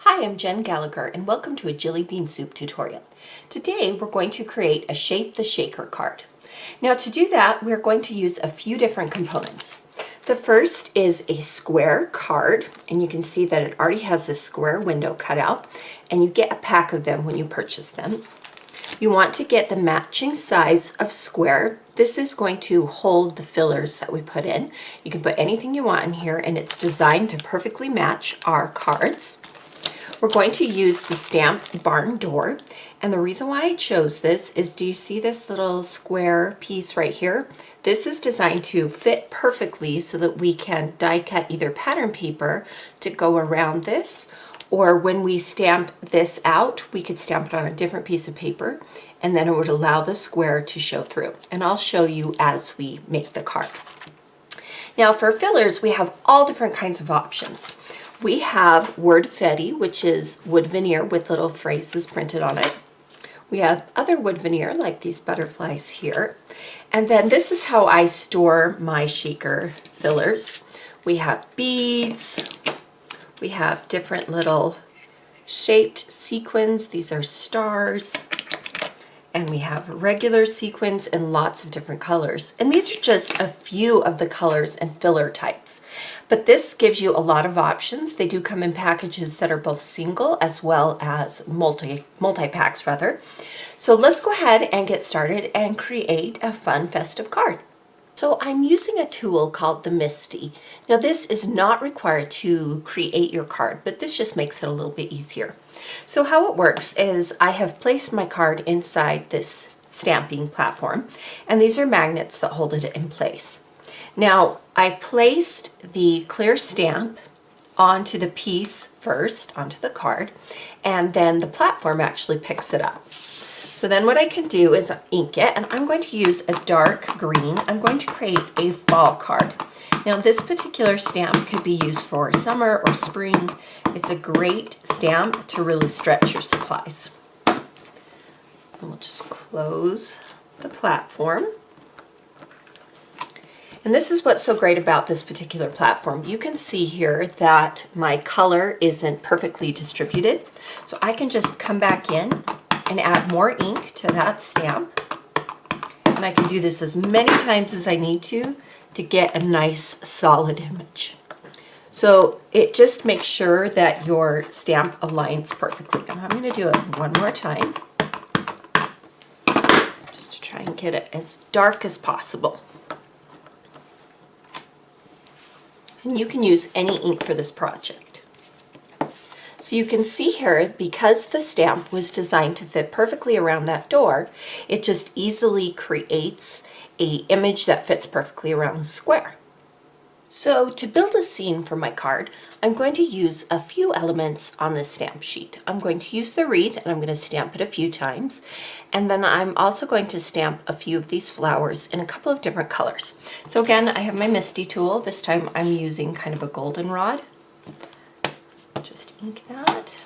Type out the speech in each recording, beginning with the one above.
Hi, I'm Jen Gallacher and welcome to a Jillibean soup tutorial. Today we're going to create a Shape the Shaker card. Now to do that we're going to use a few different components. The first is a square card, and you can see that it already has this square window cut out, and you get a pack of them when you purchase them. You want to get the matching size of square. This is going to hold the fillers that we put in. You can put anything you want in here and it's designed to perfectly match our cards. We're going to use the stamped barn door, and the reason why I chose this is, do you see this little square piece right here? This is designed to fit perfectly so that we can die cut either pattern paper to go around this, or when we stamp this out we could stamp it on a different piece of paper, and then it would allow the square to show through, and I'll show you as we make the card. Now for fillers we have all different kinds of options. We have word fetty, which is wood veneer with little phrases printed on it. We have other wood veneer like these butterflies here. And then this is how I store my shaker fillers. We have beads. We have different little shaped sequins. These are stars. And we have regular sequins and lots of different colors. And these are just a few of the colors and filler types. But this gives you a lot of options. They do come in packages that are both single as well as multi-packs rather. So let's go ahead and get started and create a fun festive card. So I'm using a tool called the Misty. Now this is not required to create your card, but this just makes it a little bit easier. So how it works is I have placed my card inside this stamping platform, and these are magnets that hold it in place. Now I placed the clear stamp onto the piece first, onto the card, and then the platform actually picks it up. So then what I can do is ink it, and I'm going to use a dark green. I'm going to create a fall card. Now this particular stamp could be used for summer or spring. It's a great stamp to really stretch your supplies. And we'll just close the platform. And this is what's so great about this particular platform. You can see here that my color isn't perfectly distributed. So I can just come back in and add more ink to that stamp. And I can do this as many times as I need to get a nice solid image. So it just makes sure that your stamp aligns perfectly. And I'm going to do it one more time, just to try and get it as dark as possible. And you can use any ink for this project. So you can see here, because the stamp was designed to fit perfectly around that door, it just easily creates an image that fits perfectly around the square. So to build a scene for my card, I'm going to use a few elements on this stamp sheet. I'm going to use the wreath, and I'm going to stamp it a few times. And then I'm also going to stamp a few of these flowers in a couple of different colors. So again, I have my Misty tool. This time I'm using kind of a goldenrod. Just ink that.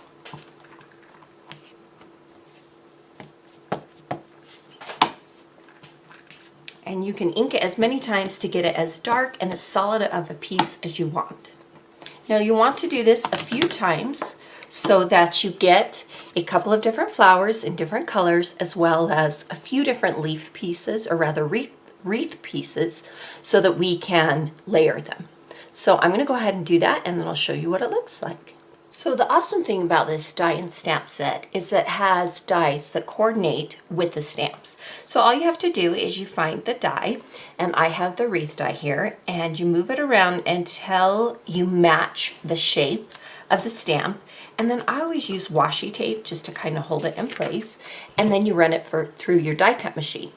And you can ink it as many times to get it as dark and as solid of a piece as you want. Now you want to do this a few times so that you get a couple of different flowers in different colors, as well as a few different leaf pieces, or rather wreath pieces, so that we can layer them. So I'm going to go ahead and do that, and then I'll show you what it looks like. So the awesome thing about this die and stamp set is that it has dies that coordinate with the stamps. So all you have to do is you find the die, and I have the wreath die here, and you move it around until you match the shape of the stamp. And then I always use washi tape just to kind of hold it in place, and then you run it through your die cut machine.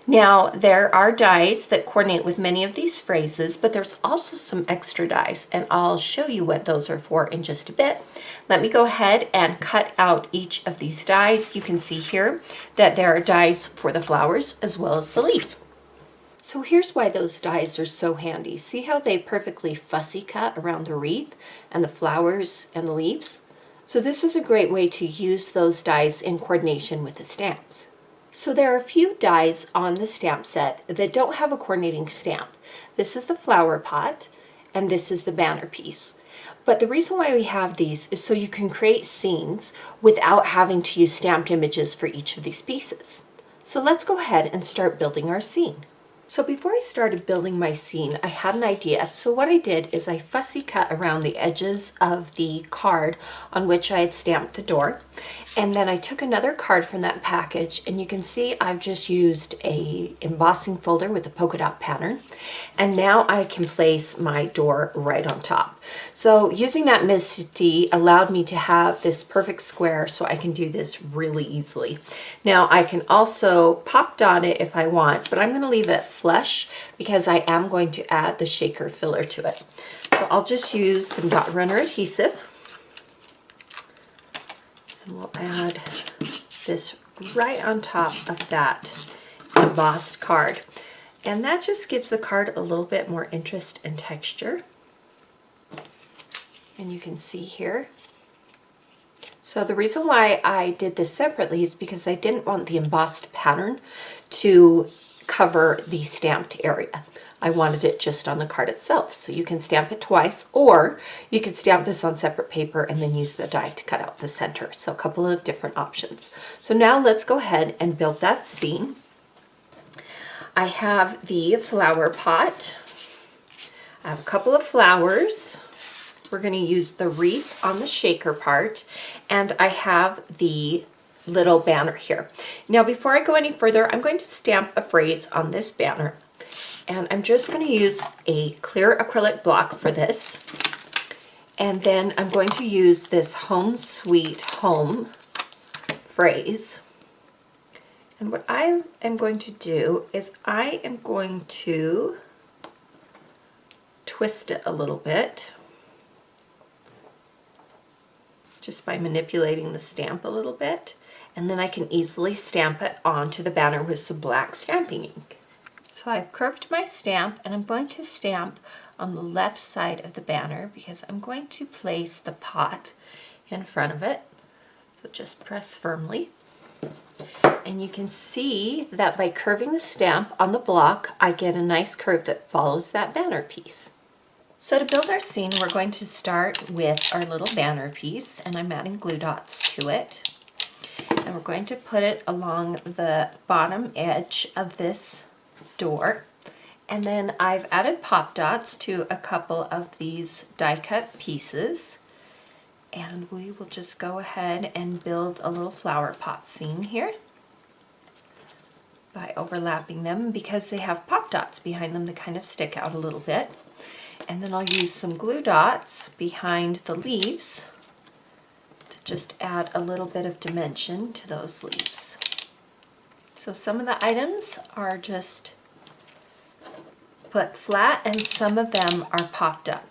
Now there are dies that coordinate with many of these phrases, but there's also some extra dies, and I'll show you what those are for in just a bit. Let me go ahead and cut out each of these dies. You can see here that there are dies for the flowers as well as the leaf. So here's why those dies are so handy. See how they perfectly fussy cut around the wreath and the flowers and the leaves? So this is a great way to use those dies in coordination with the stamps. So there are a few dies on the stamp set that don't have a coordinating stamp. This is the flower pot, and this is the banner piece. But the reason why we have these is so you can create scenes without having to use stamped images for each of these pieces. So let's go ahead and start building our scene. So before I started building my scene, I had an idea. So what I did is I fussy cut around the edges of the card on which I had stamped the door. And then I took another card from that package, and you can see I've just used a embossing folder with a polka dot pattern. And now I can place my door right on top. So using that Misty allowed me to have this perfect square, so I can do this really easily. Now I can also pop dot it if I want, but I'm going to leave it flush because I am going to add the shaker filler to it. So I'll just use some dot runner adhesive. And we'll add this right on top of that embossed card. And that just gives the card a little bit more interest and texture. And you can see here. So the reason why I did this separately is because I didn't want the embossed pattern to cover the stamped area. I wanted it just on the card itself. So you can stamp it twice, or you could stamp this on separate paper and then use the die to cut out the center. So a couple of different options. So now let's go ahead and build that scene. I have the flower pot. I have a couple of flowers. We're going to use the wreath on the shaker part, and I have the little banner here. Now before I go any further, I'm going to stamp a phrase on this banner. And I'm just going to use a clear acrylic block for this. And then I'm going to use this home sweet home phrase. And what I am going to do is I am going to twist it a little bit, just by manipulating the stamp a little bit. And then I can easily stamp it onto the banner with some black stamping ink. So I've curved my stamp, and I'm going to stamp on the left side of the banner because I'm going to place the pot in front of it. So just press firmly. And you can see that by curving the stamp on the block, I get a nice curve that follows that banner piece. So to build our scene, we're going to start with our little banner piece, and I'm adding glue dots to it. And we're going to put it along the bottom edge of this door, and then I've added pop dots to a couple of these die cut pieces, and we will just go ahead and build a little flower pot scene here by overlapping them. Because they have pop dots behind them, they kind of stick out a little bit. And then I'll use some glue dots behind the leaves to just add a little bit of dimension to those leaves. So some of the items are just put flat, and some of them are popped up.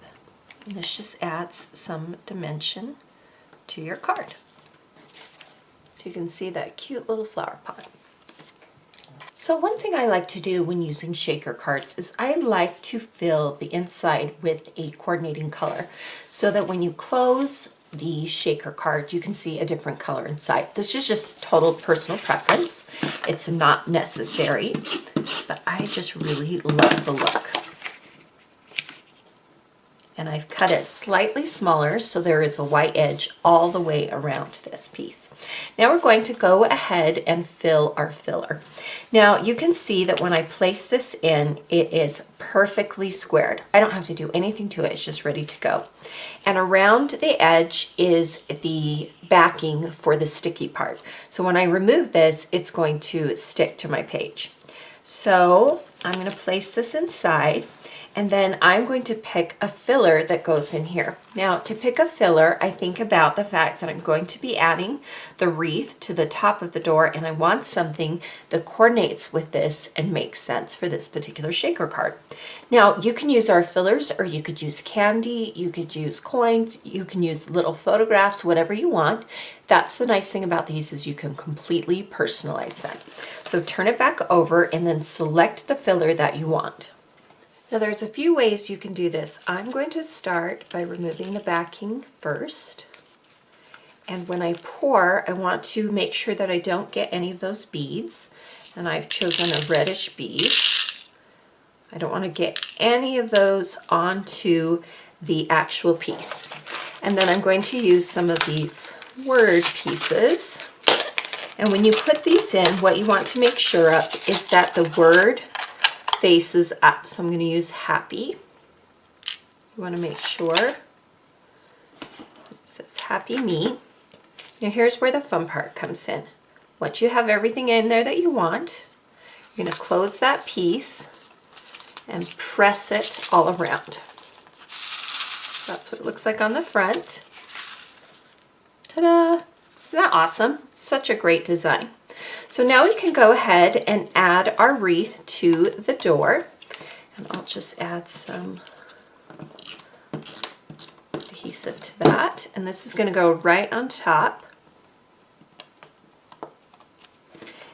And this just adds some dimension to your card. So you can see that cute little flower pot. So one thing I like to do when using shaker cards is I like to fill the inside with a coordinating color so that when you close the shaker card, you can see a different color inside. This is just total personal preference. It's not necessary, but I just really love the look. And I've cut it slightly smaller so there is a white edge all the way around this piece. Now we're going to go ahead and fill our filler. Now you can see that when I place this in, it is perfectly squared. I don't have to do anything to it, it's just ready to go. And around the edge is the backing for the sticky part. So when I remove this, it's going to stick to my page. So I'm going to place this inside, and then I'm going to pick a filler that goes in here. Now to pick a filler, I think about the fact that I'm going to be adding the wreath to the top of the door, and I want something that coordinates with this and makes sense for this particular shaker card. Now you can use our fillers, or you could use candy, you could use coins, you can use little photographs, whatever you want. That's the nice thing about these, is you can completely personalize them. So turn it back over and then select the filler that you want. Now there's a few ways you can do this. I'm going to start by removing the backing first. And when I pour, I want to make sure that I don't get any of those beads. And I've chosen a reddish bead. I don't want to get any of those onto the actual piece. And then I'm going to use some of these word pieces. And when you put these in, what you want to make sure of is that the word faces up. So I'm going to use happy. You want to make sure it says happy me. Now here's where the fun part comes in. Once you have everything in there that you want, you're going to close that piece and press it all around. That's what it looks like on the front. Ta-da! Isn't that awesome? Such a great design. So now we can go ahead and add our wreath to the door. And I'll just add some adhesive to that. And this is going to go right on top.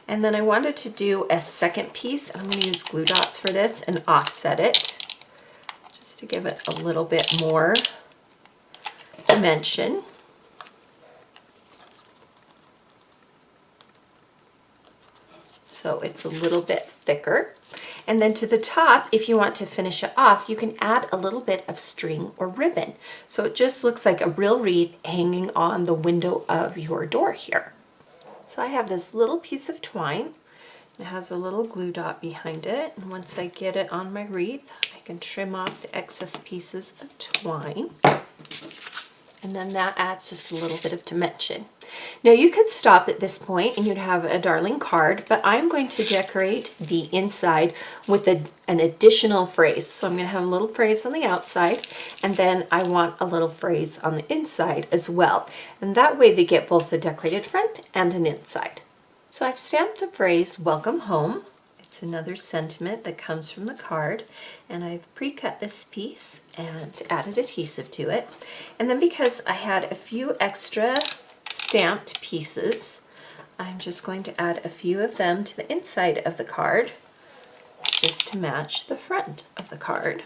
And then I wanted to do a second piece. I'm going to use glue dots for this and offset it just to give it a little bit more dimension. So it's a little bit thicker. And then to the top, if you want to finish it off, you can add a little bit of string or ribbon. So it just looks like a real wreath hanging on the window of your door here. So I have this little piece of twine. It has a little glue dot behind it. And once I get it on my wreath, I can trim off the excess pieces of twine. And then that adds just a little bit of dimension. Now you could stop at this point and you'd have a darling card, but I'm going to decorate the inside with an additional phrase. So I'm going to have a little phrase on the outside, and then I want a little phrase on the inside as well. And that way they get both a decorated front and an inside. So I've stamped the phrase, "Welcome Home." It's another sentiment that comes from the card, and I've pre-cut this piece and added adhesive to it. And then because I had a few extra stamped pieces, I'm just going to add a few of them to the inside of the card just to match the front of the card.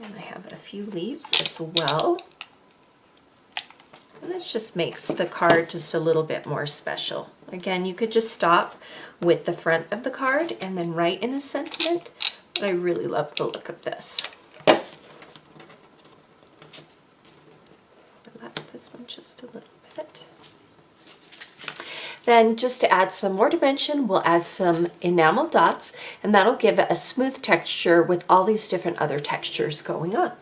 And I have a few leaves as well. And this just makes the card just a little bit more special. Again, you could just stop with the front of the card and then write in a sentiment, but I really love the look of this. This one just a little bit. Then just to add some more dimension, we'll add some enamel dots, and that'll give it a smooth texture with all these different other textures going on.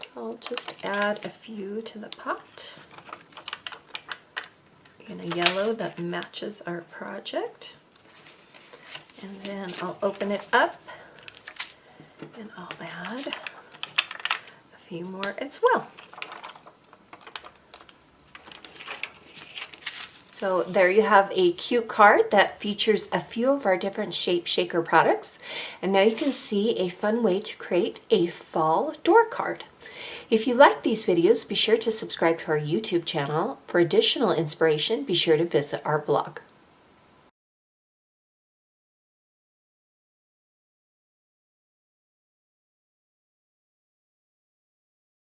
So I'll just add a few to the pot in a yellow that matches our project. And then I'll open it up and I'll add a few more as well. So there you have a cute card that features a few of our different Shape Shaker products. And now you can see a fun way to create a fall door card. If you like these videos, be sure to subscribe to our YouTube channel. For additional inspiration, be sure to visit our blog.